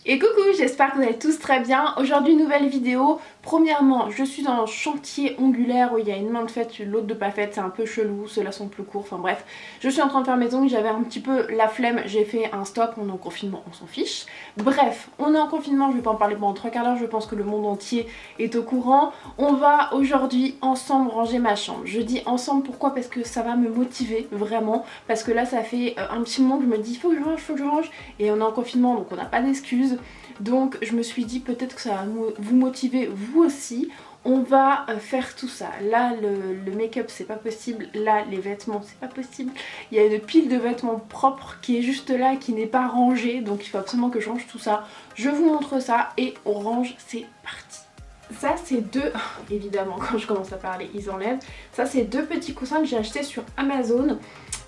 Et coucou, j'espère que vous allez tous très bien. Aujourd'hui, nouvelle vidéo. Premièrement, je suis dans un chantier ongulaire où il y a une main de faite, l'autre de pas faite, c'est un peu chelou, ceux-là sont plus courts, enfin bref. Je suis en train de faire mes ongles, j'avais un petit peu la flemme, j'ai fait un stop, on est en confinement, on s'en fiche. Bref, on est en confinement, je vais pas en parler pendant 3/4 d'heure, je pense que le monde entier est au courant. On va aujourd'hui ensemble ranger ma chambre. Je dis ensemble pourquoi? Parce que ça va me motiver vraiment, parce que là ça fait un petit moment que je me dis faut que je range, et on est en confinement donc on n'a pas d'excuses. Donc je me suis dit peut-être que ça va vous motiver vous aussi. On va faire tout ça. Là le make-up c'est pas possible, là les vêtements c'est pas possible. Il y a une pile de vêtements propres qui est juste là, qui n'est pas rangée, donc il faut absolument que je range tout ça. Je vous montre ça et on range, c'est parti. Ça c'est deux, évidemment quand je commence à parler ils enlèvent. Ça c'est deux petits coussins que j'ai achetés sur Amazon.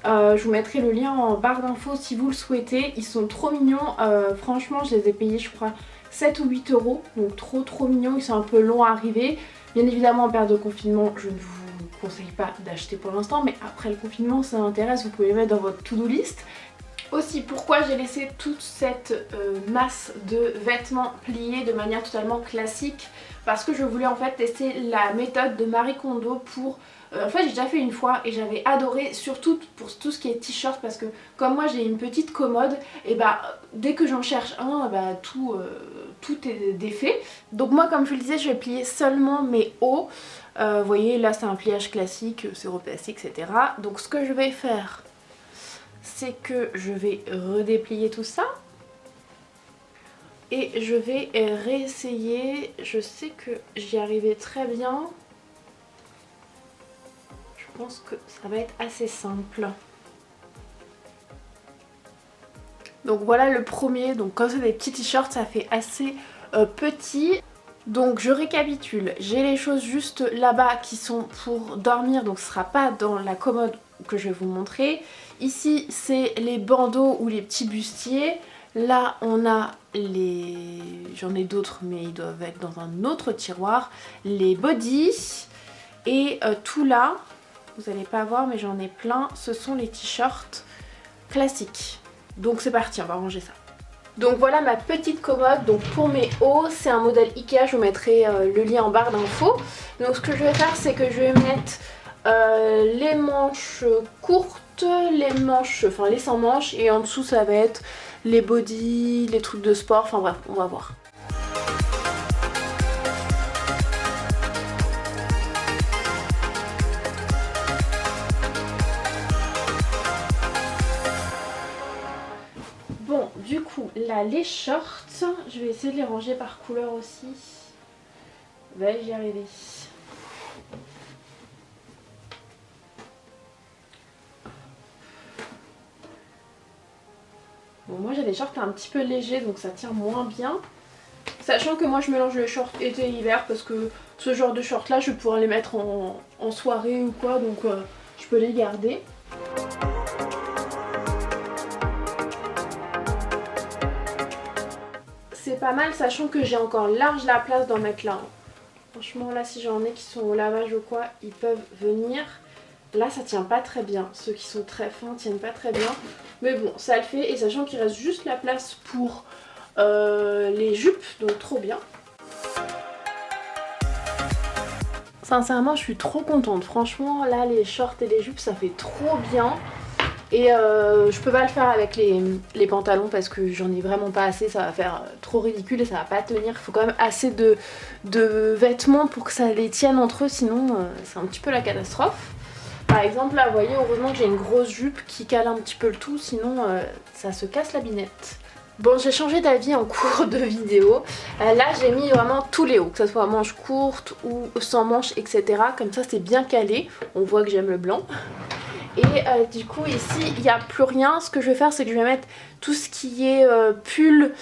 Je vous mettrai le lien en barre d'infos si vous le souhaitez. Ils sont trop mignons, franchement je les ai payés je crois 7 ou 8 euros. Donc trop mignons, ils sont un peu longs à arriver. Bien évidemment en période de confinement je ne vous conseille pas d'acheter pour l'instant, mais après le confinement ça m'intéresse, vous pouvez les mettre dans votre to-do list. Aussi pourquoi j'ai laissé toute cette masse de vêtements pliés de manière totalement classique, parce que je voulais en fait tester la méthode de Marie Kondo pour... en fait j'ai déjà fait une fois et j'avais adoré, surtout pour tout ce qui est t-shirt, parce que comme moi j'ai une petite commode, et bah dès que j'en cherche un, bah, tout est défait. Donc moi comme je le disais je vais plier seulement mes hauts. Vous voyez là c'est un pliage classique, c'est repassé etc. Donc ce que je vais faire, c'est que je vais redéplier tout ça et je vais réessayer. Je sais que j'y arrivais très bien. Je pense que ça va être assez simple. Donc voilà le premier. Donc quand c'est des petits t-shirts ça fait assez petit. Donc je récapitule, j'ai les choses juste là-bas qui sont pour dormir, donc ce sera pas dans la commode que je vais vous montrer. Ici c'est les bandeaux ou les petits bustiers. Là on a les... j'en ai d'autres mais ils doivent être dans un autre tiroir. Les bodys et tout là, vous n'allez pas voir mais j'en ai plein, ce sont les t-shirts classiques. Donc c'est parti, on va ranger ça. Donc voilà ma petite commode. Donc pour mes hauts c'est un modèle Ikea, je vous mettrai le lien en barre d'infos. Donc ce que je vais faire c'est que je vais mettre les manches courtes, les manches, enfin les sans manches, et en dessous ça va être les bodys, les trucs de sport, enfin bref on va voir. Bon, du coup, là, les shorts, je vais essayer de les ranger par couleur aussi. Vais-je y arriver? Bon, moi j'ai des shorts un petit peu légers, donc ça tient moins bien. Sachant que moi je mélange les shorts été et hiver, parce que ce genre de shorts là, je pourrais les mettre en soirée ou quoi, donc je peux les garder. C'est pas mal, sachant que j'ai encore large la place d'en mettre là. Franchement là si j'en ai qui sont au lavage ou quoi, ils peuvent venir. Là ça tient pas très bien, ceux qui sont très fins tiennent pas très bien. Mais bon ça le fait, et sachant qu'il reste juste la place pour les jupes, donc trop bien. Sincèrement je suis trop contente, franchement là les shorts et les jupes ça fait trop bien. Et je peux pas le faire avec les pantalons parce que j'en ai vraiment pas assez, ça va faire trop ridicule et ça va pas tenir. Il faut quand même assez de vêtements pour que ça les tienne entre eux, sinon c'est un petit peu la catastrophe. Par exemple là vous voyez, heureusement que j'ai une grosse jupe qui cale un petit peu le tout, sinon ça se casse la binette. Bon j'ai changé d'avis en cours de vidéo. Là j'ai mis vraiment tous les hauts, que ce soit manches courtes ou sans manches etc. Comme ça c'est bien calé, on voit que j'aime le blanc. Et du coup ici il n'y a plus rien. Ce que je vais faire c'est que je vais mettre tout ce qui est pull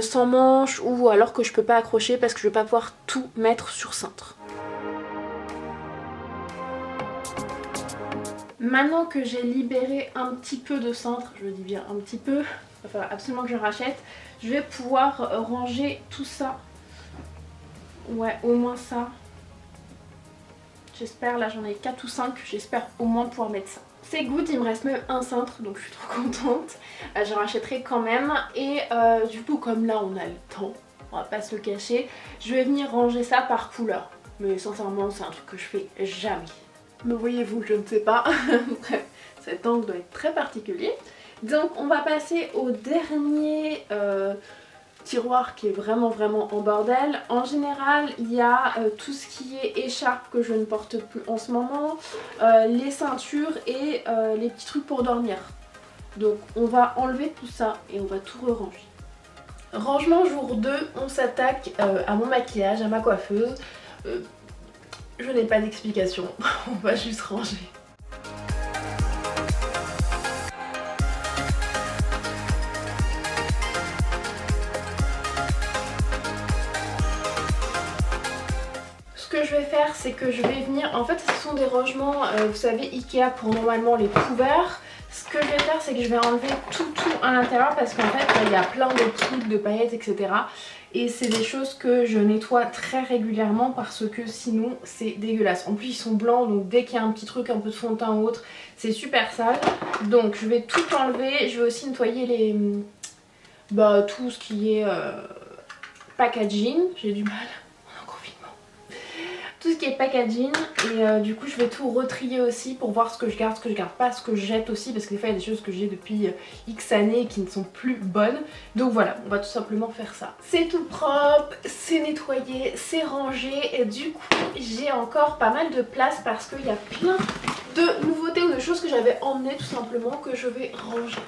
sans manches, ou alors que je peux pas accrocher parce que je vais pas pouvoir tout mettre sur cintre. Maintenant que j'ai libéré un petit peu de cintre, je dis bien un petit peu, il va falloir absolument que je rachète, je vais pouvoir ranger tout ça. Ouais, au moins ça. J'espère, là j'en ai 4 ou 5, j'espère au moins pouvoir mettre ça. C'est good, il me reste même un cintre donc je suis trop contente. J'en rachèterai quand même et du coup comme là on a le temps, on va pas se le cacher, je vais venir ranger ça par couleur. Mais sincèrement c'est un truc que je fais jamais. Me voyez-vous, je ne sais pas. Bref, cet angle doit être très particulier. Donc on va passer au dernier tiroir qui est vraiment en bordel. En général il y a tout ce qui est écharpe que je ne porte plus en ce moment, les ceintures et les petits trucs pour dormir. Donc on va enlever tout ça et on va tout ranger. Rangement jour 2, on s'attaque à mon maquillage, à ma coiffeuse. Je n'ai pas d'explication, on va juste ranger. Ce que je vais faire, c'est que je vais venir, en fait ce sont des rangements, vous savez, Ikea pour normalement les couverts. Ce que je vais faire, c'est que je vais enlever tout à l'intérieur parce qu'en fait il y a plein de trucs, de paillettes, etc. Et c'est des choses que je nettoie très régulièrement parce que sinon c'est dégueulasse. En plus ils sont blancs, donc dès qu'il y a un petit truc, un peu de fond de teint ou autre, c'est super sale. Donc je vais tout enlever. Je vais aussi nettoyer les... tout ce qui est packaging. J'ai du mal. Tout ce qui est packaging et du coup je vais tout retrier aussi pour voir ce que je garde pas, ce que je jette aussi parce que des fois il y a des choses que j'ai depuis X années qui ne sont plus bonnes. Donc voilà, on va tout simplement faire ça. C'est tout propre, c'est nettoyé, c'est rangé et du coup j'ai encore pas mal de place parce qu'il y a plein de nouveautés ou de choses que j'avais emmenées tout simplement que je vais ranger.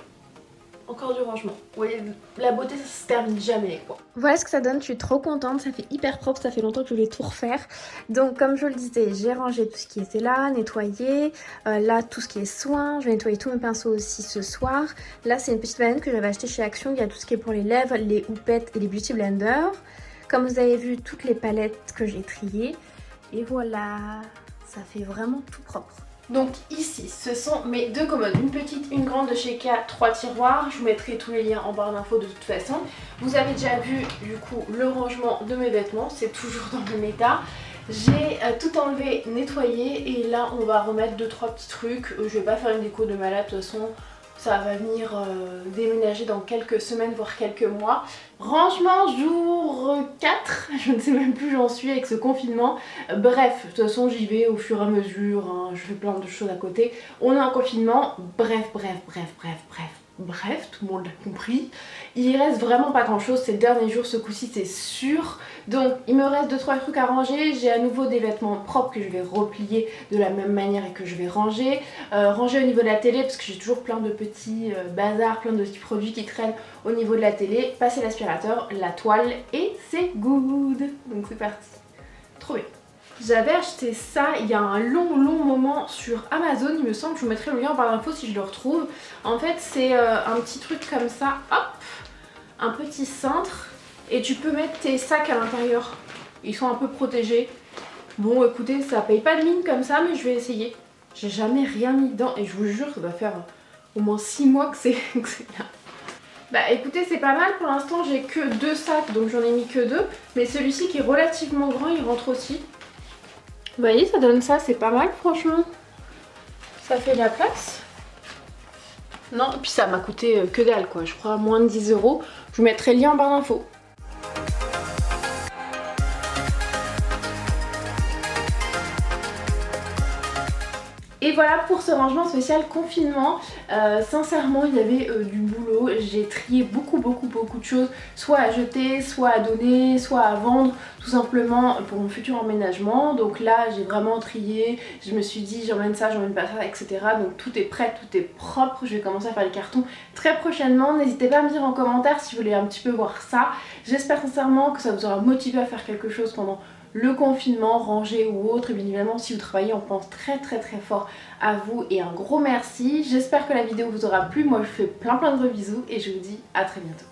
Encore du rangement. Vous voyez, la beauté ça se termine jamais quoi. Voilà ce que ça donne, je suis trop contente, ça fait hyper propre, ça fait longtemps que je voulais tout refaire. Donc comme je le disais, j'ai rangé tout ce qui était là, nettoyé. Là tout ce qui est soin, je vais nettoyer tous mes pinceaux aussi ce soir. Là c'est une petite banane que j'avais achetée chez Action, il y a tout ce qui est pour les lèvres, les houpettes et les beauty blenders. Comme vous avez vu, toutes les palettes que j'ai triées. Et voilà, ça fait vraiment tout propre. Donc ici, ce sont mes deux commodes, une petite, une grande de chez Ikea, 3 tiroirs. Je vous mettrai tous les liens en barre d'infos de toute façon. Vous avez déjà vu du coup le rangement de mes vêtements, c'est toujours dans le même état. J'ai tout enlevé, nettoyé et là on va remettre 2-3 petits trucs. Je vais pas faire une déco de malade de toute façon. Ça va venir déménager dans quelques semaines, voire quelques mois. Rangement jour 4, je ne sais même plus où j'en suis avec ce confinement. Bref, de toute façon j'y vais au fur et à mesure, hein, je fais plein de choses à côté. On est en confinement, bref, tout le monde l'a compris. Il reste vraiment pas grand chose, c'est le dernier jour ce coup-ci c'est sûr. Donc il me reste 2-3 trucs à ranger, j'ai à nouveau des vêtements propres que je vais replier de la même manière et que je vais ranger. Ranger au niveau de la télé parce que j'ai toujours plein de petits bazars, plein de petits produits qui traînent au niveau de la télé. Passer l'aspirateur, la toile et c'est good. Donc c'est parti. Trop bien. J'avais acheté ça il y a un long moment sur Amazon, il me semble, je vous mettrai le lien en barre d'infos si je le retrouve. En fait c'est un petit truc comme ça, hop, un petit cintre et tu peux mettre tes sacs à l'intérieur. Ils sont un peu protégés. Bon écoutez, ça paye pas de mine comme ça mais je vais essayer. J'ai jamais rien mis dedans et je vous jure ça doit faire au moins 6 mois que c'est là. Bah écoutez c'est pas mal, pour l'instant j'ai que 2 sacs donc j'en ai mis que 2. Mais celui-ci qui est relativement grand il rentre aussi. Vous voyez ça donne ça, c'est pas mal franchement. Ça fait de la place. Non, et puis ça m'a coûté que dalle quoi, je crois moins de 10 €. Je vous mettrai le lien en barre d'infos. Et voilà pour ce rangement spécial confinement. Sincèrement il y avait du boulot, j'ai trié beaucoup de choses, soit à jeter, soit à donner, soit à vendre, tout simplement pour mon futur emménagement. Donc là j'ai vraiment trié, je me suis dit j'emmène ça, j'emmène pas ça, etc. Donc tout est prêt, tout est propre, je vais commencer à faire les cartons très prochainement. N'hésitez pas à me dire en commentaire si vous voulez un petit peu voir ça. J'espère sincèrement que ça vous aura motivé à faire quelque chose pendant le confinement, ranger ou autre. Et bien évidemment si vous travaillez on pense très fort à vous et un gros merci. J'espère que la vidéo vous aura plu, moi je vous fais plein de gros bisous et je vous dis à très bientôt.